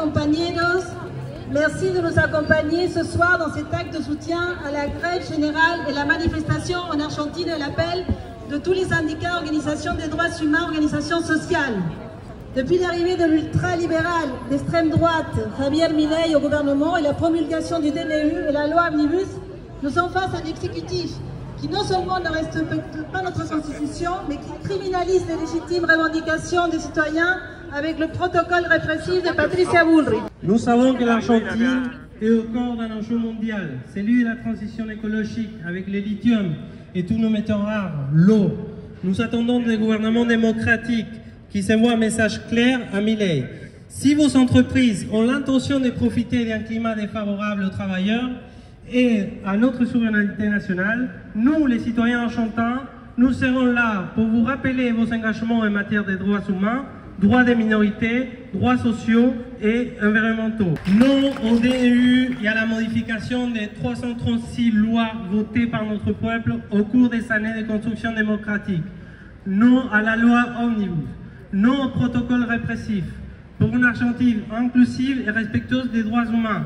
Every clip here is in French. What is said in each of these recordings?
compañeros, merci de nous accompagner ce soir dans cet acte de soutien à la grève générale et la manifestation en Argentine et l'appel de tous les syndicats, organisations des droits humains, organisations sociales. Depuis l'arrivée de l'ultralibéral d'extrême droite Javier Milei au gouvernement et la promulgation du DNU et la loi Omnibus, nous sommes face à un exécutif qui non seulement ne respecte pas notre constitution, mais qui criminalise les légitimes revendications des citoyens avec le protocole répressif de Patricia Bullrich. Nous savons que l'Argentine est au cœur d'un enjeu mondial, celui de la transition écologique avec le lithium et tous nos métaux rares, l'eau. Nous attendons des gouvernements démocratiques qui s'envoient un message clair à Milei. Si vos entreprises ont l'intention de profiter d'un climat défavorable aux travailleurs et à notre souveraineté nationale, nous, les citoyens argentins, nous serons là pour vous rappeler vos engagements en matière de droits humains, droits des minorités, droits sociaux et environnementaux. Non au DNU et à la modification des 336 lois votées par notre peuple au cours des années de construction démocratique. Non à la loi Omnibus. Non au protocole répressif. Pour une Argentine inclusive et respectueuse des droits humains.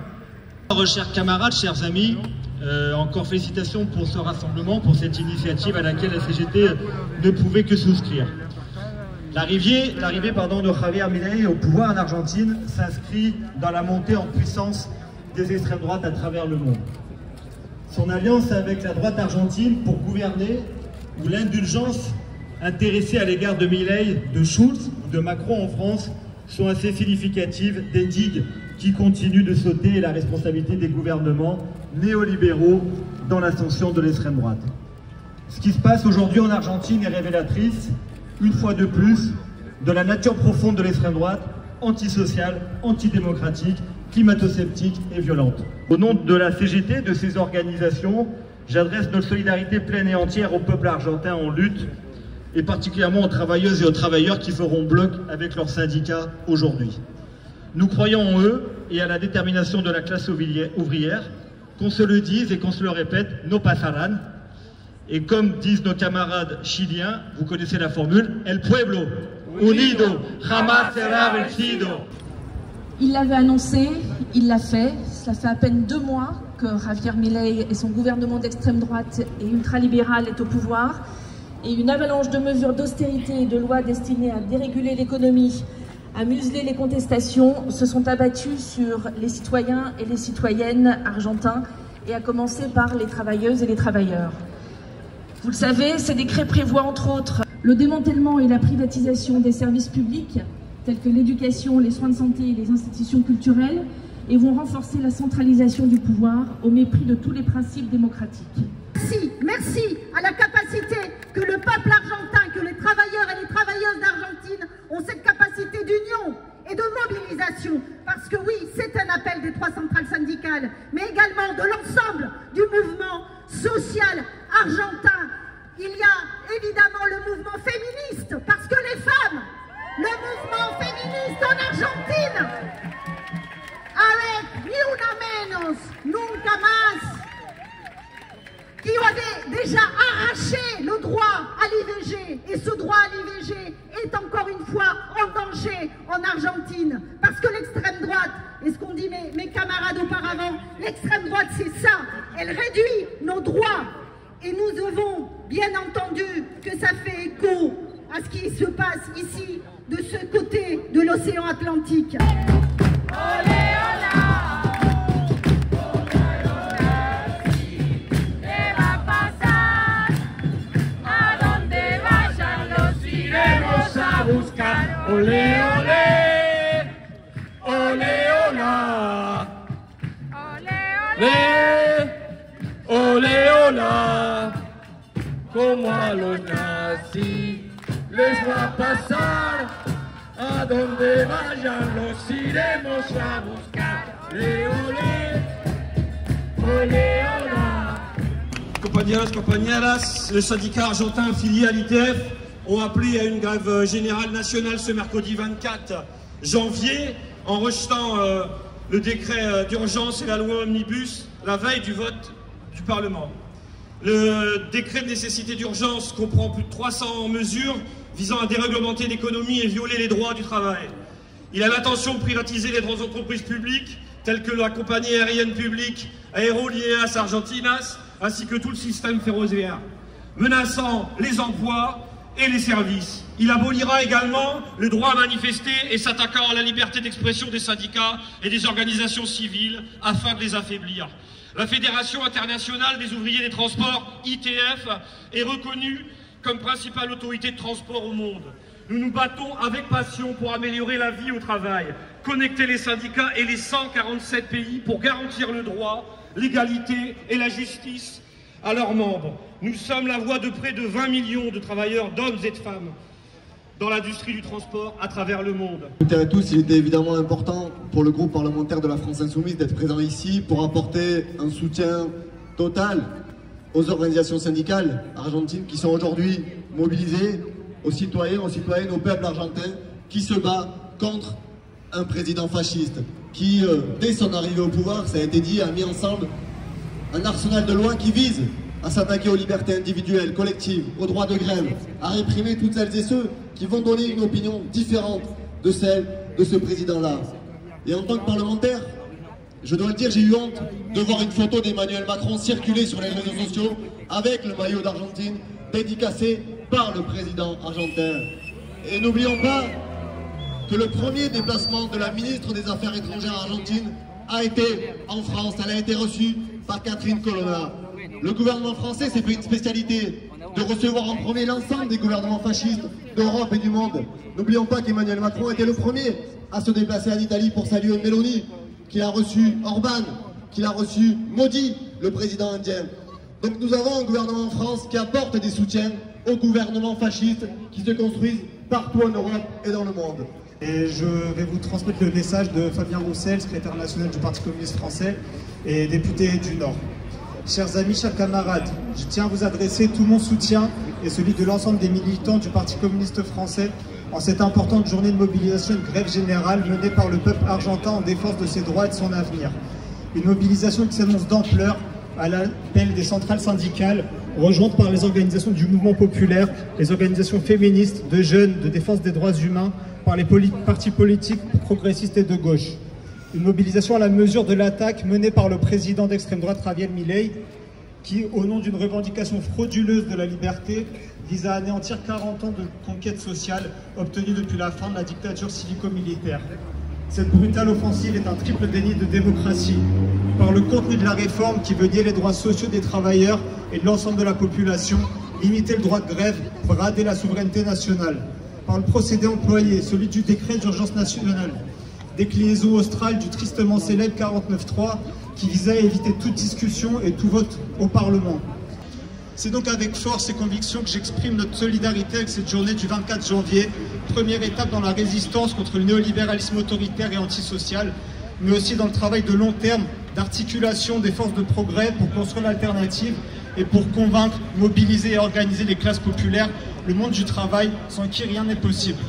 Chers camarades, chers amis, encore félicitations pour ce rassemblement, pour cette initiative à laquelle la CGT ne pouvait que souscrire. L'arrivée de Javier Milei au pouvoir en Argentine s'inscrit dans la montée en puissance des extrêmes droites à travers le monde. Son alliance avec la droite argentine pour gouverner, ou l'indulgence intéressée à l'égard de Milei, de Schulz ou de Macron en France, sont assez significatives des digues qui continuent de sauter et la responsabilité des gouvernements néolibéraux dans l'ascension de l'extrême droite. Ce qui se passe aujourd'hui en Argentine est révélatrice, une fois de plus, de la nature profonde de l'extrême droite, antisociale, antidémocratique, climato-sceptique et violente. Au nom de la CGT, de ces organisations, j'adresse notre solidarité pleine et entière au peuple argentin en lutte, et particulièrement aux travailleuses et aux travailleurs qui feront bloc avec leurs syndicats aujourd'hui. Nous croyons en eux et à la détermination de la classe ouvrière, qu'on se le dise et qu'on se le répète, no pasarán. Et comme disent nos camarades chiliens, vous connaissez la formule, el pueblo unido jamás será vencido. Il l'avait annoncé, il l'a fait. Cela fait à peine 2 mois que Javier Milei et son gouvernement d'extrême droite et ultralibéral est au pouvoir. Et une avalanche de mesures d'austérité et de lois destinées à déréguler l'économie, à museler les contestations, se sont abattues sur les citoyens et les citoyennes argentins, et à commencer par les travailleuses et les travailleurs. Vous le savez, ces décrets prévoient entre autres le démantèlement et la privatisation des services publics, tels que l'éducation, les soins de santé et les institutions culturelles, et vont renforcer la centralisation du pouvoir au mépris de tous les principes démocratiques. Merci à la capacité que le peuple argentin, que les travailleurs et les travailleuses d'Argentine ont cette capacité d'union et de mobilisation. Parce que oui, c'est un appel des 3 centrales syndicales, mais également de l'ensemble du mouvement social argentin. Il y a évidemment le mouvement féministe, parce que les femmes, le mouvement féministe en Argentine, avec ni una menos, nunca más, qui avait déjà arraché le droit à l'IVG. Et ce droit à l'IVG est encore une fois en danger en Argentine. Parce que l'extrême droite, et ce qu'ont dit mes camarades auparavant, l'extrême droite c'est ça, elle réduit nos droits. Et nous devons, bien entendu, que ça fait écho à ce qui se passe ici, de ce côté de l'océan Atlantique. Olé, olá. Olé, olé, olé, hola, olé, olé, hola, como a los nazis les va a pasar, a donde vayan los iremos a buscar, olé, olé, olé, hola. Compañeras, les syndicats argentins affiliés à l'ITF ont appelé à une grève générale nationale ce mercredi 24 janvier en rejetant le décret d'urgence et la loi Omnibus la veille du vote du Parlement. Le décret de nécessité d'urgence comprend plus de 300 mesures visant à déréglementer l'économie et violer les droits du travail. Il a l'intention de privatiser les grandes entreprises publiques, telles que la compagnie aérienne publique Aerolíneas Argentinas, ainsi que tout le système ferroviaire, menaçant les emplois et les services. Il abolira également le droit à manifester et s'attaquant à la liberté d'expression des syndicats et des organisations civiles afin de les affaiblir. La Fédération internationale des ouvriers des transports, ITF, est reconnue comme principale autorité de transport au monde. Nous nous battons avec passion pour améliorer la vie au travail, connecter les syndicats et les 147 pays pour garantir le droit, l'égalité et la justice à leurs membres. Nous sommes la voix de près de 20 millions de travailleurs, d'hommes et de femmes, dans l'industrie du transport à travers le monde. Toutes et à tous, il était évidemment important pour le groupe parlementaire de la France Insoumise d'être présent ici pour apporter un soutien total aux organisations syndicales argentines qui sont aujourd'hui mobilisées, aux citoyens, aux citoyennes, au peuple argentin qui se bat contre un président fasciste qui, dès son arrivée au pouvoir, ça a été dit, a mis ensemble un arsenal de lois qui vise à s'attaquer aux libertés individuelles, collectives, aux droits de grève, à réprimer toutes celles et ceux qui vont donner une opinion différente de celle de ce président-là. Et en tant que parlementaire, je dois le dire, j'ai eu honte de voir une photo d'Emmanuel Macron circuler sur les réseaux sociaux avec le maillot d'Argentine dédicacé par le président argentin. Et n'oublions pas que le premier déplacement de la ministre des Affaires étrangères argentine a été en France. Elle a été reçue par Catherine Colonna. Le gouvernement français s'est fait une spécialité de recevoir en premier l'ensemble des gouvernements fascistes d'Europe et du monde. N'oublions pas qu'Emmanuel Macron était le premier à se déplacer en Italie pour saluer Meloni, qu'il a reçu Orban, qu'il a reçu Modi, le président indien. Donc nous avons un gouvernement en France qui apporte des soutiens aux gouvernements fascistes qui se construisent partout en Europe et dans le monde. Et je vais vous transmettre le message de Fabien Roussel, secrétaire national du Parti communiste français et député du Nord. Chers amis, chers camarades, je tiens à vous adresser tout mon soutien et celui de l'ensemble des militants du Parti communiste français en cette importante journée de mobilisation et de grève générale menée par le peuple argentin en défense de ses droits et de son avenir. Une mobilisation qui s'annonce d'ampleur à l'appel des centrales syndicales, rejointes par les organisations du mouvement populaire, les organisations féministes, de jeunes, de défense des droits humains, par les partis politiques progressistes et de gauche. Une mobilisation à la mesure de l'attaque menée par le président d'extrême droite Javier Milei, qui, au nom d'une revendication frauduleuse de la liberté, vise à anéantir 40 ans de conquête sociale obtenue depuis la fin de la dictature civico-militaire. Cette brutale offensive est un triple déni de démocratie, par le contenu de la réforme qui veut nier les droits sociaux des travailleurs et de l'ensemble de la population, limiter le droit de grève, brader la souveraineté nationale, par le procédé employé, celui du décret d'urgence nationale, déclinaison australe du tristement célèbre 49.3 qui visait à éviter toute discussion et tout vote au Parlement. C'est donc avec force et conviction que j'exprime notre solidarité avec cette journée du 24 janvier, première étape dans la résistance contre le néolibéralisme autoritaire et antisocial, mais aussi dans le travail de long terme d'articulation des forces de progrès pour construire l'alternative et pour convaincre, mobiliser et organiser les classes populaires, le monde du travail sans qui rien n'est possible.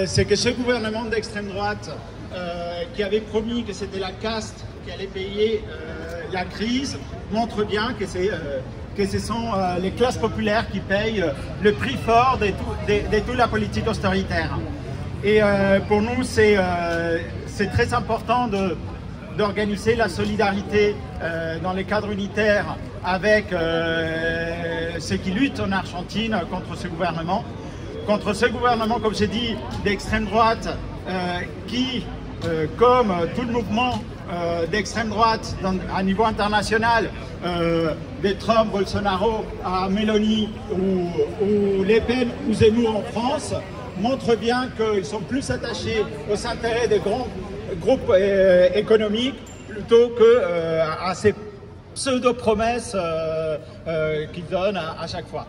C'est que ce gouvernement d'extrême droite qui avait promis que c'était la caste qui allait payer la crise montre bien que ce sont les classes populaires qui payent le prix fort de toute la politique austéritaire. Et pour nous, c'est très important d'organiser la solidarité dans les cadres unitaires avec ceux qui luttent en Argentine contre ce gouvernement. Contre ce gouvernement, comme j'ai dit, d'extrême droite qui, comme tout le mouvement d'extrême droite à niveau international, de Trump, Bolsonaro, à Meloni ou Le Pen ou Zemmour en France, montre bien qu'ils sont plus attachés aux intérêts des grands groupes économiques plutôt qu'à ces pseudo-promesses qu'ils donnent à chaque fois.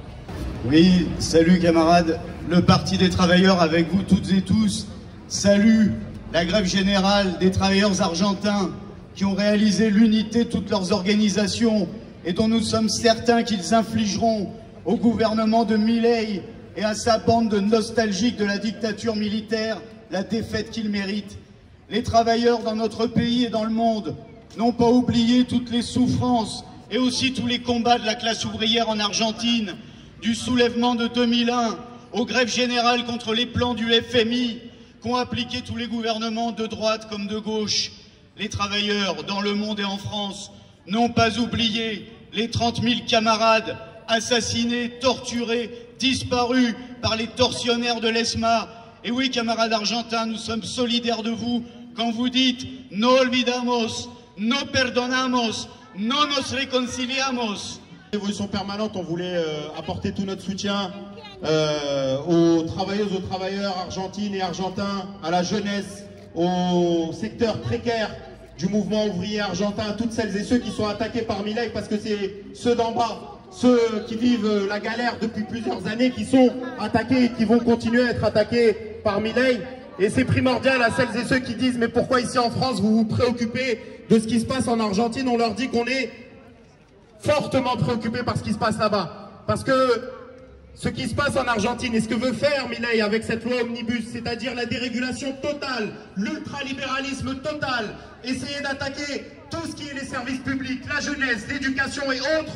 Oui, salut camarades, le Parti des travailleurs avec vous toutes et tous, salue la grève générale des travailleurs argentins qui ont réalisé l'unité de toutes leurs organisations et dont nous sommes certains qu'ils infligeront au gouvernement de Milei et à sa bande de nostalgiques de la dictature militaire la défaite qu'ils méritent. Les travailleurs dans notre pays et dans le monde n'ont pas oublié toutes les souffrances et aussi tous les combats de la classe ouvrière en Argentine, du soulèvement de 2001 aux grèves générales contre les plans du FMI, qu'ont appliqué tous les gouvernements de droite comme de gauche. Les travailleurs dans le monde et en France n'ont pas oublié les 30 000 camarades assassinés, torturés, disparus par les tortionnaires de l'ESMA. Et oui, camarades argentins, nous sommes solidaires de vous quand vous dites « No olvidamos, no perdonamos, no nos reconciliamos ». Évolution permanente, on voulait apporter tout notre soutien aux travailleuses, aux travailleurs argentines et argentins, à la jeunesse, au secteur précaire du mouvement ouvrier argentin, toutes celles et ceux qui sont attaqués par Milei, parce que c'est ceux d'en bas, ceux qui vivent la galère depuis plusieurs années, qui sont attaqués et qui vont continuer à être attaqués par Milei. Et c'est primordial à celles et ceux qui disent « Mais pourquoi ici en France vous vous préoccupez de ce qui se passe en Argentine ?» On leur dit qu'on est fortement préoccupés par ce qui se passe là-bas. Parce que ce qui se passe en Argentine et ce que veut faire Milei avec cette loi Omnibus, c'est-à-dire la dérégulation totale, l'ultralibéralisme total, essayer d'attaquer tout ce qui est les services publics, la jeunesse, l'éducation et autres,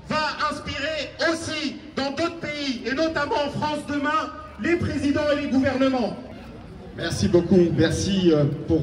va inspirer aussi dans d'autres pays, et notamment en France demain, les présidents et les gouvernements. Merci beaucoup, merci pour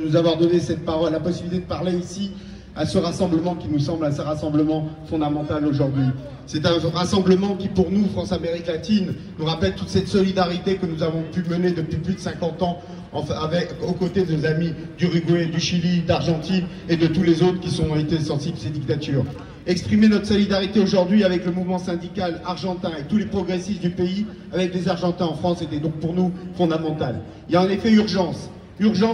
nous avoir donné cette parole, la possibilité de parler ici à ce rassemblement qui nous semble un rassemblement fondamental aujourd'hui. C'est un rassemblement qui, pour nous, France-Amérique latine, nous rappelle toute cette solidarité que nous avons pu mener depuis plus de 50 ans aux côtés de nos amis d'Uruguay, du Chili, d'Argentine et de tous les autres qui ont été sensibles à ces dictatures. Exprimer notre solidarité aujourd'hui avec le mouvement syndical argentin et tous les progressistes du pays, avec les Argentins en France, était donc pour nous fondamental. Il y a en effet urgence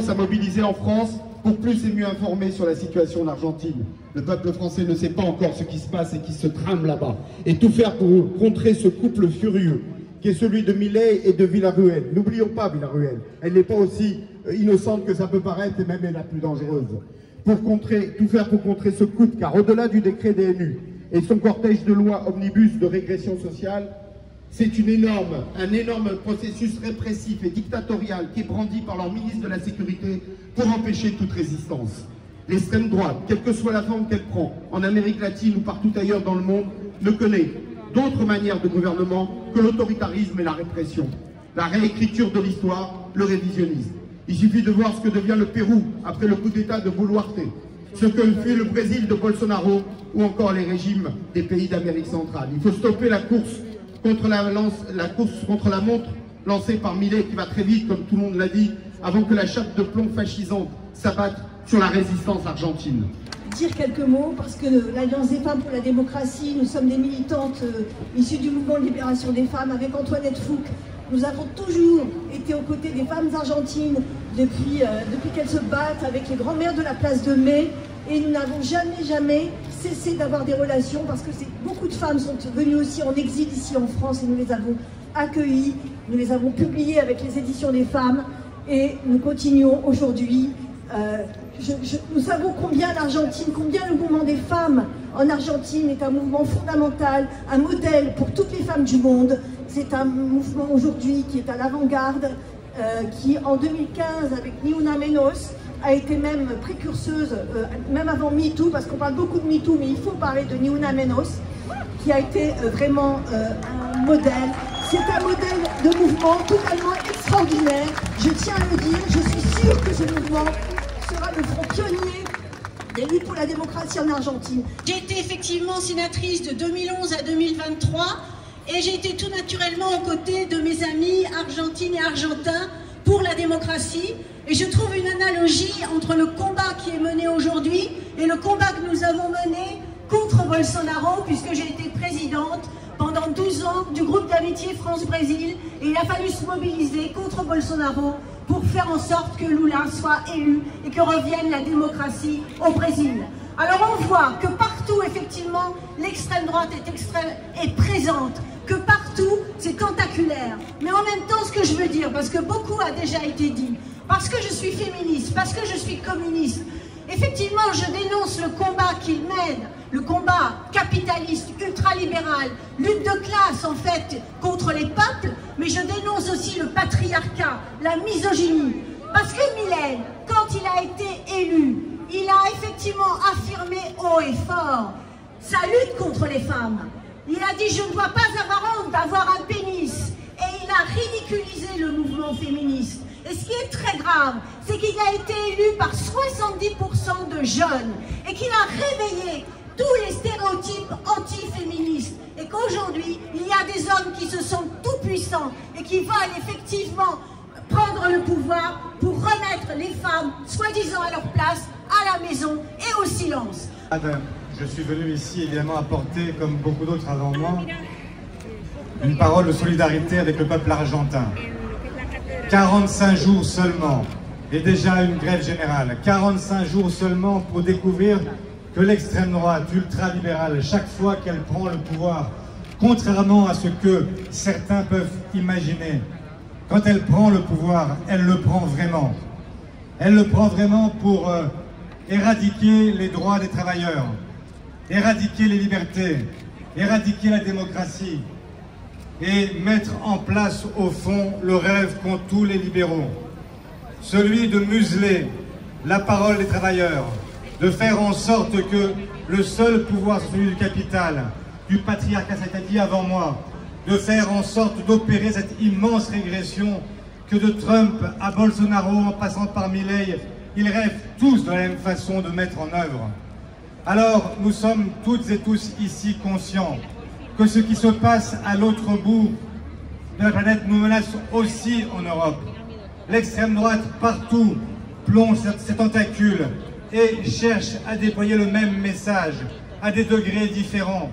à mobiliser en France pour plus et mieux informer sur la situation en Argentine. Le peuple français ne sait pas encore ce qui se passe et qui se trame là-bas. Et tout faire pour contrer ce couple furieux qui est celui de Milei et de Villarruel. N'oublions pas Villarruel. Elle n'est pas aussi innocente que ça peut paraître et même elle est la plus dangereuse. Tout faire pour contrer ce couple, car au-delà du décret DNU et son cortège de lois omnibus de régression sociale, c'est un énorme processus répressif et dictatorial qui est brandi par leur ministre de la Sécurité pour empêcher toute résistance. L'extrême droite, quelle que soit la forme qu'elle prend, en Amérique latine ou partout ailleurs dans le monde, ne connaît d'autres manières de gouvernement que l'autoritarisme et la répression, la réécriture de l'histoire, le révisionnisme. Il suffit de voir ce que devient le Pérou après le coup d'État de Boluarte, ce que fait le Brésil de Bolsonaro ou encore les régimes des pays d'Amérique centrale. Il faut stopper la course contre la montre lancée par Milei qui va très vite, comme tout le monde l'a dit, avant que la chape de plomb fascisante s'abatte sur la résistance argentine. Dire quelques mots, parce que l'Alliance des femmes pour la démocratie, nous sommes des militantes issues du mouvement de libération des femmes avec Antoinette Fouque. Nous avons toujours été aux côtés des femmes argentines depuis qu'elles se battent avec les grands-mères de la place de Mai, et nous n'avons jamais cessé d'avoir des relations parce que beaucoup de femmes sont venues aussi en exil ici en France et nous les avons accueillies, nous les avons publiées avec les éditions des femmes et nous continuons aujourd'hui. Nous savons combien l'Argentine, combien le mouvement des femmes en Argentine est un mouvement fondamental, un modèle pour toutes les femmes du monde. C'est un mouvement aujourd'hui qui est à l'avant-garde, qui en 2015 avec Ni Una Menos a été même précurseuse, même avant MeToo, parce qu'on parle beaucoup de MeToo, mais il faut parler de Ni Una Menos, qui a été vraiment un modèle. C'est un modèle de mouvement totalement extraordinaire. Je tiens à le dire, je suis sûre que ce mouvement sera le front pionnier des luttes pour la démocratie en Argentine. J'ai été effectivement sénatrice de 2011 à 2023 et j'ai été tout naturellement aux côtés de mes amis argentines et argentins pour la démocratie. Et je trouve une analogie entre le combat qui est mené aujourd'hui et le combat que nous avons mené contre Bolsonaro, puisque j'ai été présidente pendant 12 ans du groupe d'amitié France-Brésil, et il a fallu se mobiliser contre Bolsonaro pour faire en sorte que Lula soit élu et que revienne la démocratie au Brésil. Alors on voit que partout, effectivement, l'extrême droite est présente, que partout, c'est tentaculaire. Mais en même temps, ce que je veux dire, parce que beaucoup a déjà été dit, parce que je suis féministe, parce que je suis communiste, effectivement, je dénonce le combat qu'ils mènent, le combat capitaliste, ultralibéral, lutte de classe, en fait, contre les peuples, mais je dénonce aussi le patriarcat, la misogynie. Parce que Milei, quand il a été élu, il a effectivement affirmé haut et fort sa lutte contre les femmes. Il a dit « je ne dois pas avoir honte d'avoir un pénis ». Et il a ridiculisé le mouvement féministe. Et ce qui est très grave, c'est qu'il a été élu par 70% de jeunes et qu'il a réveillé tous les stéréotypes anti-féministes. Et qu'aujourd'hui, il y a des hommes qui se sentent tout puissants et qui veulent effectivement prendre le pouvoir pour remettre les femmes, soi-disant à leur place, à la maison et au silence. Je suis venu ici évidemment apporter, comme beaucoup d'autres avant moi, une parole de solidarité avec le peuple argentin. 45 jours seulement, et déjà une grève générale. 45 jours seulement pour découvrir que l'extrême droite ultralibérale, chaque fois qu'elle prend le pouvoir, contrairement à ce que certains peuvent imaginer, quand elle prend le pouvoir, elle le prend vraiment. Elle le prend vraiment pour éradiquer les droits des travailleurs, éradiquer les libertés, éradiquer la démocratie et mettre en place au fond le rêve qu'ont tous les libéraux, celui de museler la parole des travailleurs, de faire en sorte que le seul pouvoir soit celui du capital, du patriarcat, ça a été dit avant moi, de faire en sorte d'opérer cette immense régression que de Trump à Bolsonaro en passant par Milei, ils rêvent tous de la même façon de mettre en œuvre. Alors nous sommes toutes et tous ici conscients que ce qui se passe à l'autre bout de la planète nous menace aussi en Europe. L'extrême droite partout plonge ses tentacules et cherche à déployer le même message à des degrés différents.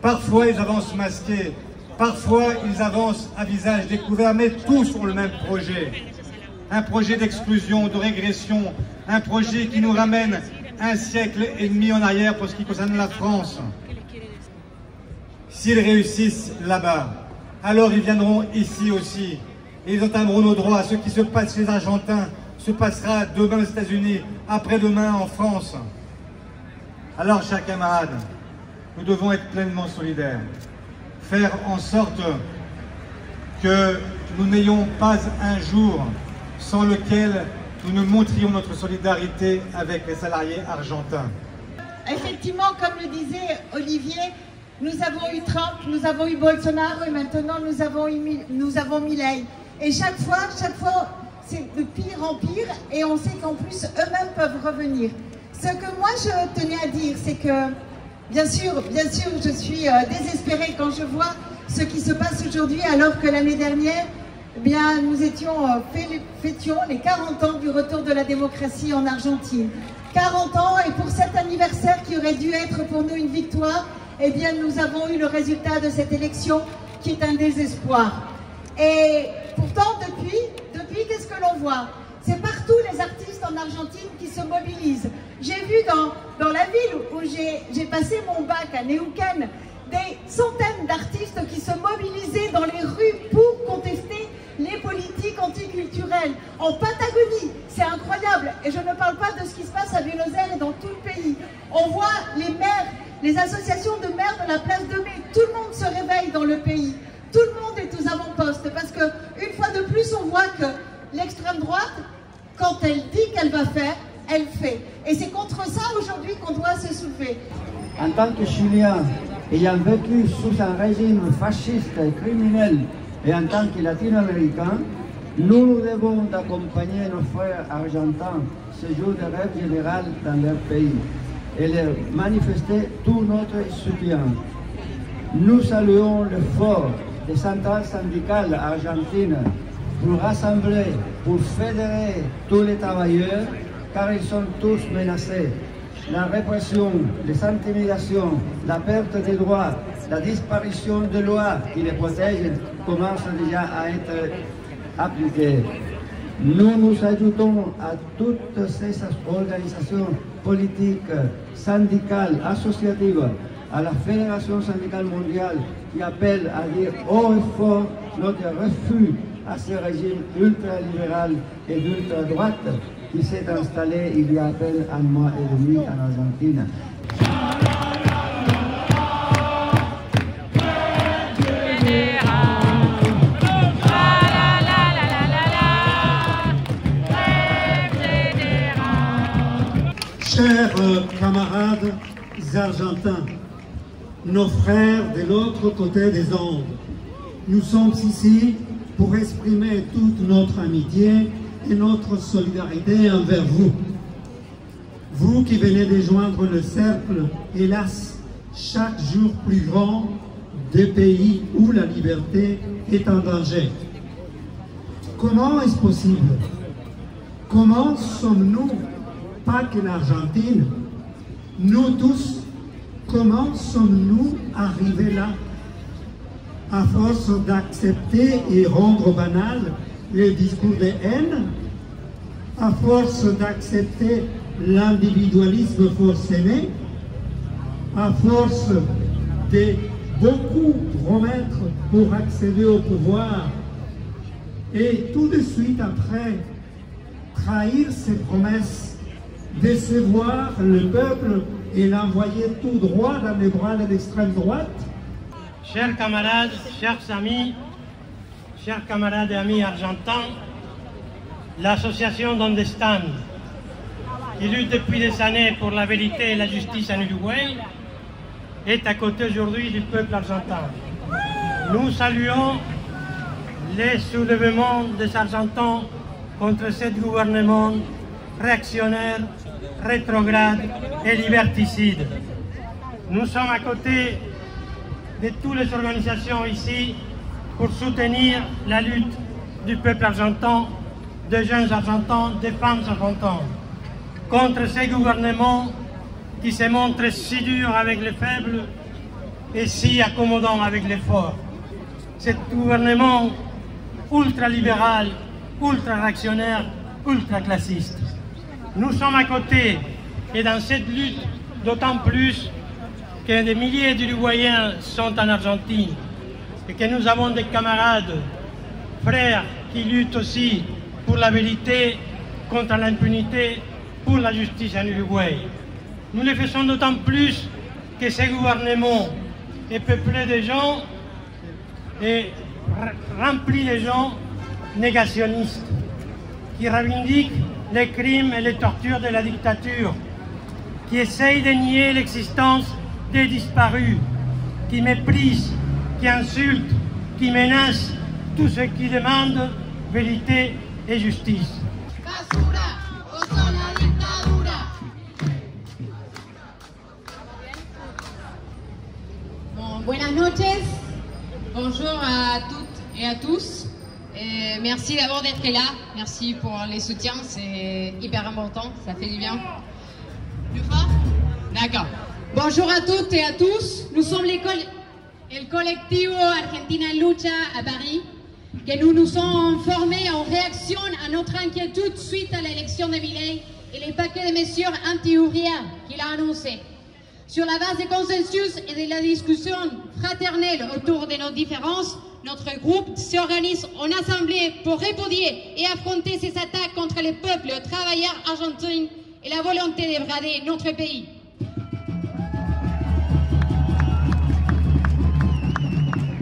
Parfois ils avancent masqués, parfois ils avancent à visage découvert, mais tous ont le même projet. Un projet d'exclusion, de régression, un projet qui nous ramène un siècle et demi en arrière pour ce qui concerne la France. S'ils réussissent là-bas, alors ils viendront ici aussi. Et ils entameront nos droits. Ce qui se passe chez les Argentins se passera demain aux États-Unis, après-demain en France. Alors, chers camarades, nous devons être pleinement solidaires. Faire en sorte que nous n'ayons pas un jour sans lequel nous ne montrions notre solidarité avec les salariés argentins. Effectivement, comme le disait Olivier, nous avons eu Trump, nous avons eu Bolsonaro et maintenant nous avons Milei. Et chaque fois, c'est de pire en pire et on sait qu'en plus eux-mêmes peuvent revenir. Ce que moi je tenais à dire, c'est que bien sûr, je suis désespérée quand je vois ce qui se passe aujourd'hui alors que l'année dernière, eh bien, nous fêtions les 40 ans du retour de la démocratie en Argentine. 40 ans et pour cet anniversaire qui aurait dû être pour nous une victoire, eh bien nous avons eu le résultat de cette élection qui est un désespoir. Et pourtant depuis qu'est-ce que l'on voit? C'est partout les artistes en Argentine qui se mobilisent. J'ai vu dans la ville où j'ai passé mon bac à Neuquén, des centaines d'artistes qui se mobilisaient dans les rues pour contester les politiques anticulturelles. En Patagonie, c'est incroyable. Et je ne parle pas de ce qui se passe à Buenos Aires et dans tout le pays. On voit les maires, les associations de maires de la place de Mai. Tout le monde se réveille dans le pays. Tout le monde est aux avant-postes parce qu'une fois de plus, on voit que l'extrême droite, quand elle dit qu'elle va faire, elle fait. Et c'est contre ça aujourd'hui qu'on doit se soulever. En tant que Chilien, ayant vécu sous un régime fasciste et criminel, et en tant que Latino-Américain, nous devons d'accompagner nos frères argentins ce jour de rêve général dans leur pays et leur manifester tout notre soutien. Nous saluons l'effort des centrales syndicales argentines pour rassembler, pour fédérer tous les travailleurs, car ils sont tous menacés. La répression, les intimidations, la perte des droits, la disparition de lois qui les protègent commence déjà à être appliquée. Nous nous ajoutons à toutes ces organisations politiques, syndicales, associatives, à la Fédération syndicale mondiale qui appelle à dire haut et fort notre refus à ce régime ultralibéral et d'ultra-droite qui s'est installé il y a à peine un mois et demi en Argentine. Chers camarades argentins, nos frères de l'autre côté des Andes, nous sommes ici pour exprimer toute notre amitié et notre solidarité envers vous. Vous qui venez de joindre le cercle, hélas, chaque jour plus grand, des pays où la liberté est en danger. Comment est-ce possible? Comment sommes-nous, pas que l'Argentine, nous tous, comment sommes-nous arrivés là? À force d'accepter et rendre banal les discours de haine, à force d'accepter l'individualisme forcené, à force de beaucoup promettre pour accéder au pouvoir, et tout de suite après, trahir ses promesses, décevoir le peuple et l'envoyer tout droit dans les bras de l'extrême droite. Chers camarades, chers amis, chers camarades et amis argentins, l'association Donde Están, qui lutte depuis des années pour la vérité et la justice en Uruguay, est à côté aujourd'hui du peuple argentin. Nous saluons les soulèvements des Argentins contre ce gouvernement réactionnaire, rétrograde et liberticide. Nous sommes à côté de toutes les organisations ici pour soutenir la lutte du peuple argentin, des jeunes argentins, des femmes argentines, contre ces gouvernements qui se montrent si durs avec les faibles et si accommodants avec les forts. Ce gouvernement ultra-libéral, ultra-réactionnaire, ultra-classiste. Nous sommes à côté et dans cette lutte d'autant plus que des milliers d'Uruguayens sont en Argentine et que nous avons des camarades, frères qui luttent aussi pour la vérité, contre l'impunité, pour la justice en Uruguay. Nous le faisons d'autant plus que ce gouvernement est peuplé de gens et rempli de gens négationnistes qui revendiquent les crimes et les tortures de la dictature, qui essayent de nier l'existence des disparus, qui méprisent, qui insultent, qui menacent tous ceux qui demandent vérité et justice. Buenas noches, bonjour à toutes et à tous. Merci d'abord d'être là, merci pour les soutiens, c'est hyper important, ça fait du bien. Plus fort? D'accord. Bonjour à toutes et à tous, nous sommes el Colectivo Argentina en Lucha à Paris, que nous nous sommes formés en réaction à notre inquiétude suite à l'élection de Milei et les paquets de mesures anti-Urria qu'il a annoncés. Sur la base des consensus et de la discussion fraternelle autour de nos différences, notre groupe s'organise en assemblée pour répudier et affronter ces attaques contre les peuples travailleurs argentins et la volonté de brader notre pays.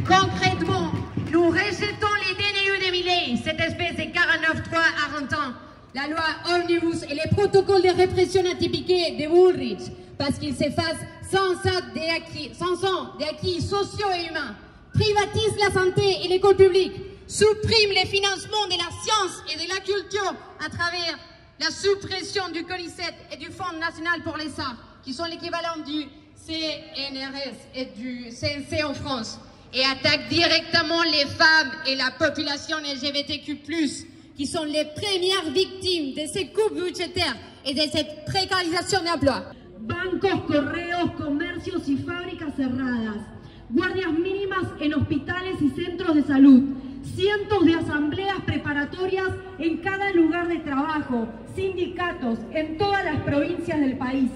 Concrètement, nous rejetons les DNU de Milei, cette espèce de 49.3 argentin, la loi Omnibus et les protocoles de répression atypiqués de Bullrich, parce qu'ils s'effacent sans ans d'acquis sociaux et humains, privatisent la santé et l'école publique, suppriment les financements de la science et de la culture à travers la suppression du CONICET et du Fonds national pour les arts, qui sont l'équivalent du CNRS et du CNC en France, et attaquent directement les femmes et la population LGBTQ+, qui sont les premières victimes de ces coupes budgétaires et de cette précarisation d'emploi. Bancos, correos, comercios y fábricas cerradas, guardias mínimas en hospitales y centros de salud, cientos de asambleas preparatorias en cada lugar de trabajo, sindicatos en todas las provincias del país,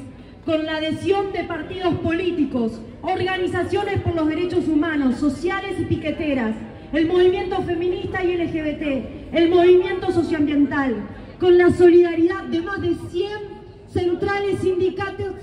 con la adhesión de partidos políticos, organizaciones por los derechos humanos, sociales y piqueteras, el movimiento feminista y LGBT, el movimiento socioambiental, con la solidaridad de más de 100 centrales sindicales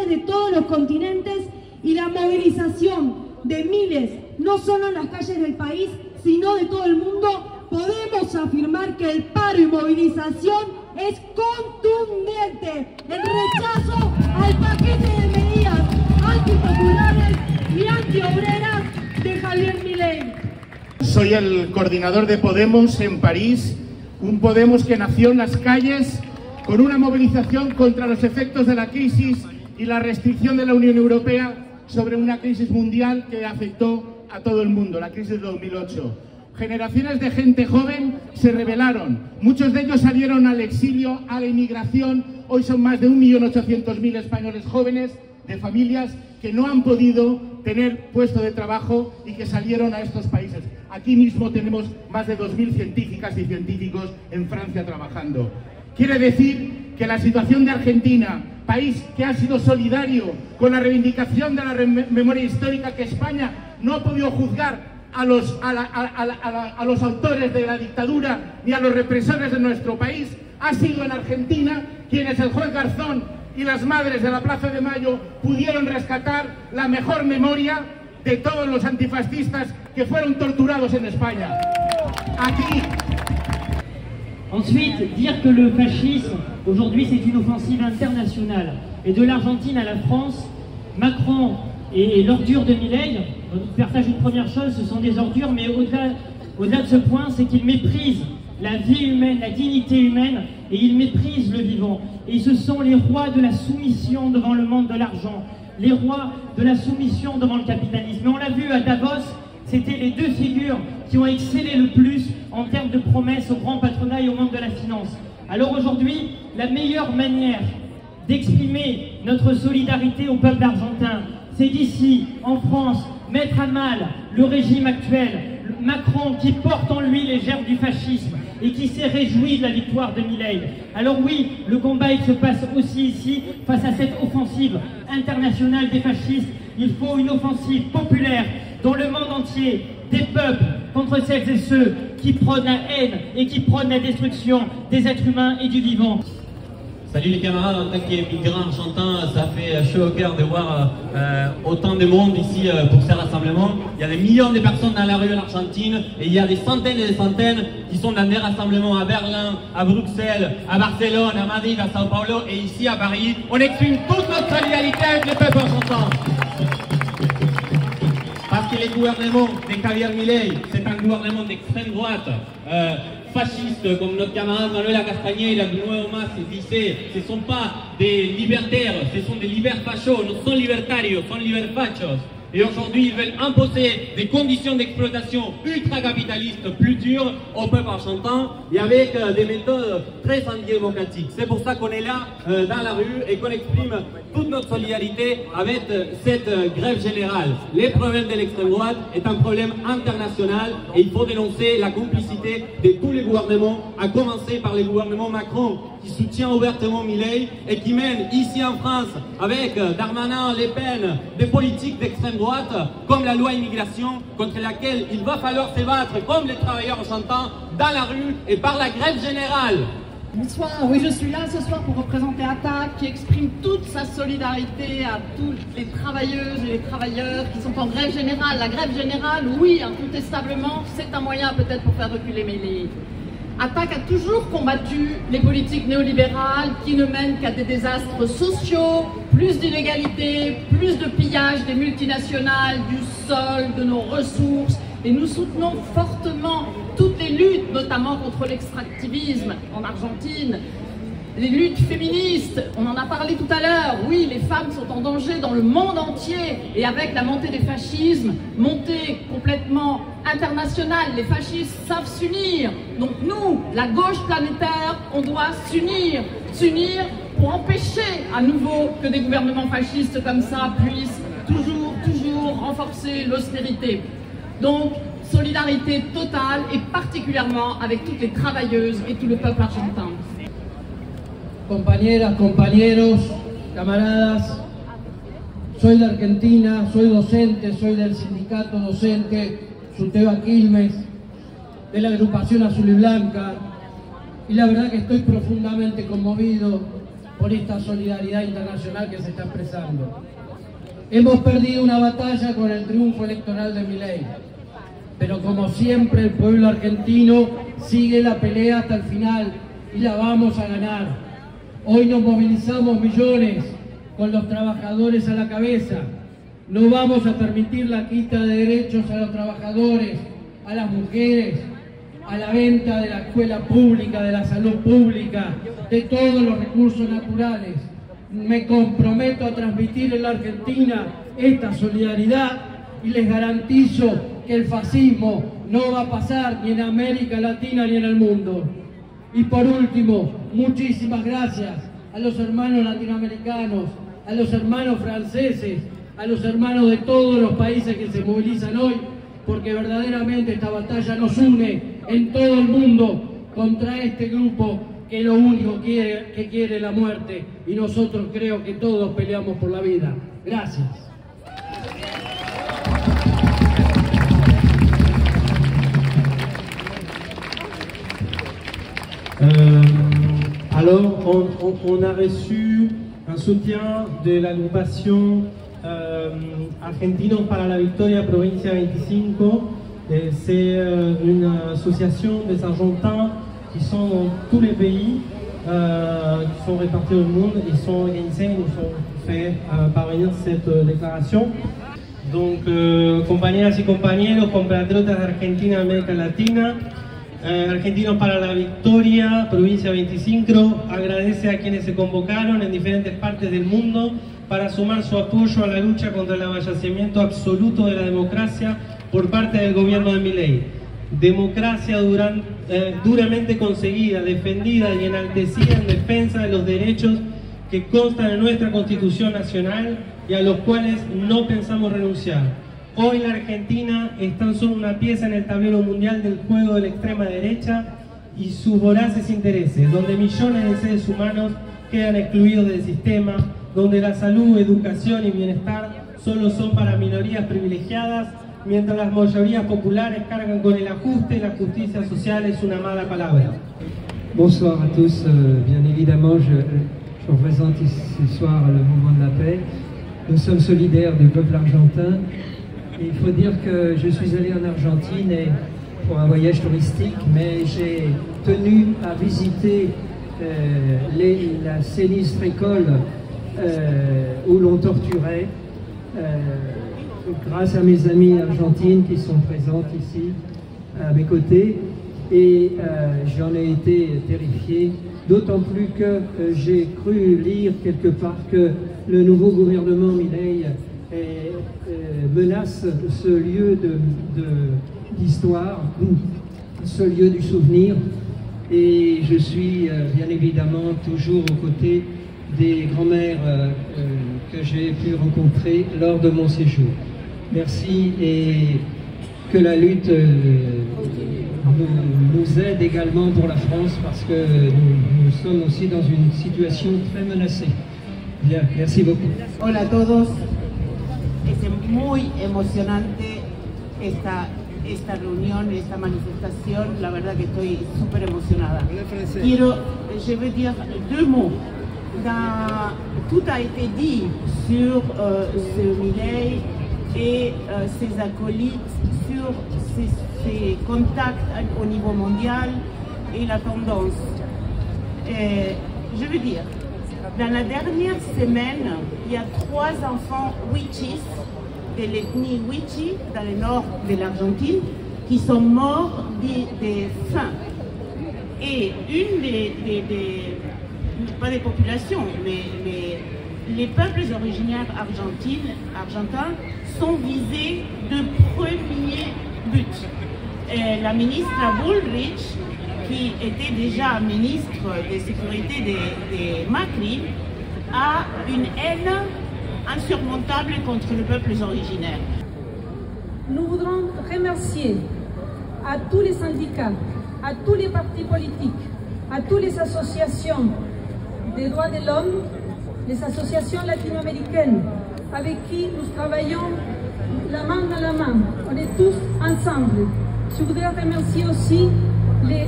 de todos los continentes y la movilización de miles, no solo en las calles del país, sino de todo el mundo, podemos afirmar que el paro y movilización es contundente. El rechazo al paquete de medidas antipopulares y antiobreras de Javier Milei. Soy el coordinador de Podemos en París Un Podemos que nació en las calles con una movilización contra los efectos de la crisis y la restricción de la Unión Europea sobre una crisis mundial que afectó a todo el mundo, la crisis de 2008. Generaciones de gente joven se rebelaron, muchos de ellos salieron al exilio, a la inmigración. Hoy son más de 1.800.000 españoles jóvenes de familias que no han podido tener puesto de trabajo y que salieron a estos países. Aquí mismo tenemos más de 2.000 científicas y científicos en Francia trabajando. Quiere decir que la situación de Argentina, país que ha sido solidario con la reivindicación de la memoria histórica, que España no ha podido juzgar a los autores de la dictadura ni a los represores de nuestro país, ha sido en Argentina quienes el juez Garzón y las madres de la Plaza de Mayo pudieron rescatar la mejor memoria de todos los antifascistas que fueron torturados en España. Aquí. Ensuite, dire que le fascisme, aujourd'hui, c'est une offensive internationale. Et de l'Argentine à la France, Macron et l'ordure de Milei partagent une première chose, ce sont des ordures, mais au-delà de ce point, c'est qu'ils méprisent la vie humaine, la dignité humaine, et ils méprisent le vivant. Et ce sont les rois de la soumission devant le monde de l'argent, les rois de la soumission devant le capitalisme. Et on l'a vu à Davos, c'était les deux figures qui ont excellé le plus en termes de promesses au grand patronat et au monde de la finance. Alors aujourd'hui, la meilleure manière d'exprimer notre solidarité au peuple argentin, c'est d'ici, en France, mettre à mal le régime actuel, Macron qui porte en lui les germes du fascisme et qui s'est réjoui de la victoire de Milei. Alors oui, le combat il se passe aussi ici, face à cette offensive internationale des fascistes. Il faut une offensive populaire dans le monde entier, des peuples contre celles et ceux qui prônent la haine et qui prônent la destruction des êtres humains et du vivant. Salut les camarades, en tant qu'immigrant argentin, ça fait chaud au cœur de voir autant de monde ici pour ces rassemblements. Il y a des millions de personnes dans la rue en Argentine et il y a des centaines et des centaines qui sont dans des rassemblements à Berlin, à Bruxelles, à Barcelone, à Madrid, à Sao Paulo et ici à Paris. On exprime toute notre solidarité avec le peuple argentin. Parce que le gouvernement de Javier Milei, c'est un gouvernement d'extrême droite, fascistes, comme notre camarade Manuela Castañeda du Nuevo Mas disait, ce ne sont pas des libertaires, ce sont des liberfachos, no son libertarios, son liberfachos. Et aujourd'hui, ils veulent imposer des conditions d'exploitation ultra-capitalistes plus dures au peuple argentin et avec des méthodes très antidémocratiques. C'est pour ça qu'on est là dans la rue et qu'on exprime toute notre solidarité avec cette grève générale. Les problèmes de l'extrême droite est un problème international et il faut dénoncer la complicité de tous les gouvernements, à commencer par le gouvernement Macron qui soutient ouvertement Milei et qui mène ici en France avec Darmanin, Le Pen, des politiques d'extrême droite comme la loi immigration contre laquelle il va falloir se battre comme les travailleurs argentins dans la rue et par la grève générale. Bonsoir, oui je suis là ce soir pour représenter ATTAC qui exprime toute sa solidarité à toutes les travailleuses et les travailleurs qui sont en grève générale. La grève générale, oui, incontestablement, c'est un moyen peut-être pour faire reculer Milei. ATTAC a toujours combattu les politiques néolibérales qui ne mènent qu'à des désastres sociaux, plus d'inégalités, plus de pillage des multinationales, du sol, de nos ressources. Et nous soutenons fortement toutes les luttes, notamment contre l'extractivisme en Argentine, les luttes féministes, on en a parlé tout à l'heure, oui, les femmes sont en danger dans le monde entier et avec la montée des fascismes, montée complètement internationale, les fascistes savent s'unir. Donc nous, la gauche planétaire, on doit s'unir pour empêcher à nouveau que des gouvernements fascistes comme ça puissent toujours renforcer l'austérité. Donc, solidarité totale et particulièrement avec toutes les travailleuses et tout le peuple argentin. Compañeras, compañeros, camaradas, soy de Argentina, soy docente, soy del sindicato docente Suteba Quilmes, de la agrupación Azul y Blanca, y la verdad que estoy profundamente conmovido por esta solidaridad internacional que se está expresando. Hemos perdido una batalla con el triunfo electoral de Milei, pero como siempre el pueblo argentino sigue la pelea hasta el final y la vamos a ganar. Hoy nos movilizamos millones con los trabajadores a la cabeza. No vamos a permitir la quita de derechos a los trabajadores, a las mujeres, a la venta de la escuela pública, de la salud pública, de todos los recursos naturales. Me comprometo a transmitir en la Argentina esta solidaridad y les garantizo que el fascismo no va a pasar ni en América Latina ni en el mundo. Y por último, muchísimas gracias a los hermanos latinoamericanos, a los hermanos franceses, a los hermanos de todos los países que se movilizan hoy, porque verdaderamente esta batalla nos une en todo el mundo contra este grupo que lo único que quiere la muerte, y nosotros creo que todos peleamos por la vida. Gracias. Alors, on a reçu un soutien de l'agrupación Argentinos para la Victoria Provincia 25. C'est une association des Argentins qui sont dans tous les pays, qui sont répartis au monde. Ils sont organisés, ils nous ont fait parvenir cette déclaration. Donc, compañeras y compañeros, compatriotas de Argentina y América Latina, Argentinos para la Victoria, Provincia 25, agradece a quienes se convocaron en diferentes partes del mundo para sumar su apoyo a la lucha contra el avasallamiento absoluto de la democracia por parte del gobierno de Milei. Democracia duramente conseguida, defendida y enaltecida en defensa de los derechos que constan en nuestra Constitución Nacional y a los cuales no pensamos renunciar. Hoy la Argentina es tan solo una pieza en el tablero mundial del juego de la extrema derecha y sus voraces intereses, donde millones de seres humanos quedan excluidos del sistema, donde la salud, educación y bienestar solo son para minorías privilegiadas, mientras las mayorías populares cargan con el ajuste y la justicia social es una mala palabra. Bonsoir à tous, bien évidemment je représente ce soir le mouvement de la paix. Nous sommes solidaires du peuple argentin. Et il faut dire que je suis allé en Argentine pour un voyage touristique, mais j'ai tenu à visiter la sinistre école où l'on torturait, grâce à mes amis argentines qui sont présentes ici à mes côtés, et j'en ai été terrifié, d'autant plus que j'ai cru lire quelque part que le nouveau gouvernement Milei menace ce lieu d'histoire, ce lieu du souvenir, et je suis bien évidemment toujours aux côtés des grands-mères que j'ai pu rencontrer lors de mon séjour. Merci, et que la lutte nous aide également pour la France, parce que nous sommes aussi dans une situation très menacée. Bien, merci beaucoup. Hola a todos. Es muy emocionante esta reunión, esta manifestación. La verdad que estoy súper emocionada. Je veux dire deux mots. Tout a été dit sur ce Milei et ses acolytes, sur ses contacts au niveau mondial et la tendance. Je veux dire, dans la dernière semaine, il y a 3 enfants Wichis de l'ethnie Wichi dans le nord de l'Argentine qui sont morts de faim. Et pas des populations, mais les peuples originaires argentins sont visés de premier but. La ministre Bullrich, qui était déjà ministre de sécurité de Macri, a une haine insurmontable contre les peuples originaires. Nous voudrons remercier à tous les syndicats, à tous les partis politiques, à toutes les associations des droits de l'homme, les associations latino-américaines avec qui nous travaillons la main dans la main. On est tous ensemble. Je voudrais remercier aussi les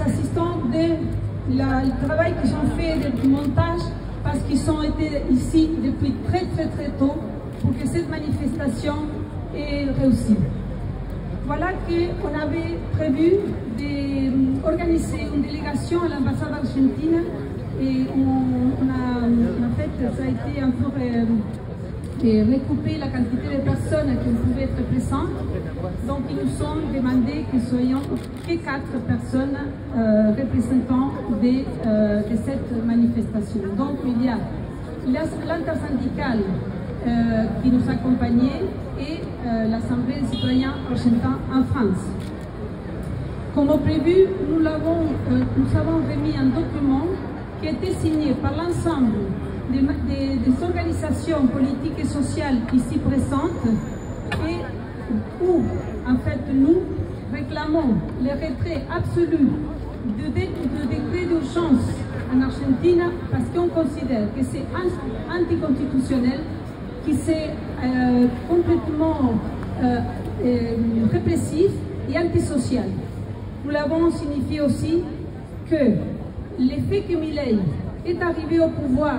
assistants du travail qu'ils ont fait du montage, parce qu'ils ont été ici depuis très tôt pour que cette manifestation ait réussi. Voilà qu'on avait prévu d'organiser une délégation à l'ambassade argentine, et en fait ça a été un peu recouper la quantité de personnes qui pouvaient être présentes. Donc ils nous ont demandé que soyons que 4 personnes représentant de cette manifestation. Donc il y a l'intersyndicale qui nous accompagnait et l'Assemblée des citoyens argentins en France. Comme prévu, nous avons remis un document qui a été signé par l'ensemble des organisations politiques et sociales ici présentes et où, en fait, nous réclamons le retrait absolu du décret d'urgence en Argentine parce qu'on considère que c'est anticonstitutionnel, que c'est complètement répressif et antisocial. Nous l'avons signifié aussi que l'effet que Milei est arrivé au pouvoir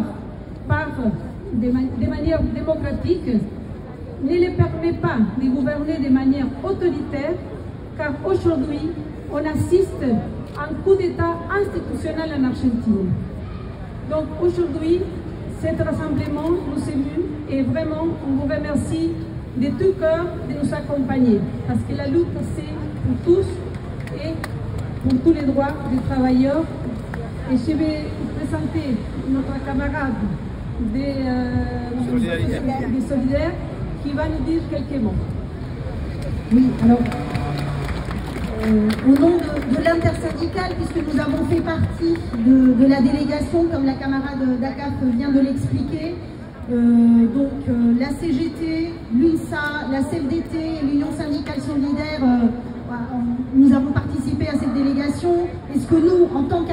de manière démocratique ne le permet pas de gouverner de manière autoritaire, car aujourd'hui, on assiste à un coup d'État institutionnel en Argentine. Donc aujourd'hui, cet rassemblement nous émue et vraiment, on vous remercie de tout cœur de nous accompagner, parce que la lutte, c'est pour tous et pour tous les droits des travailleurs. Et je vais présenter notre camarade des Solidaires qui va nous dire quelques mots. Oui, alors, au nom de l'intersyndicale, puisque nous avons fait partie de la délégation, comme la camarade d'ACAF vient de l'expliquer, donc la CGT, l'UNSA, la CFDT, l'Union syndicale solidaire, nous avons participé à cette délégation. Est-ce que nous, en tant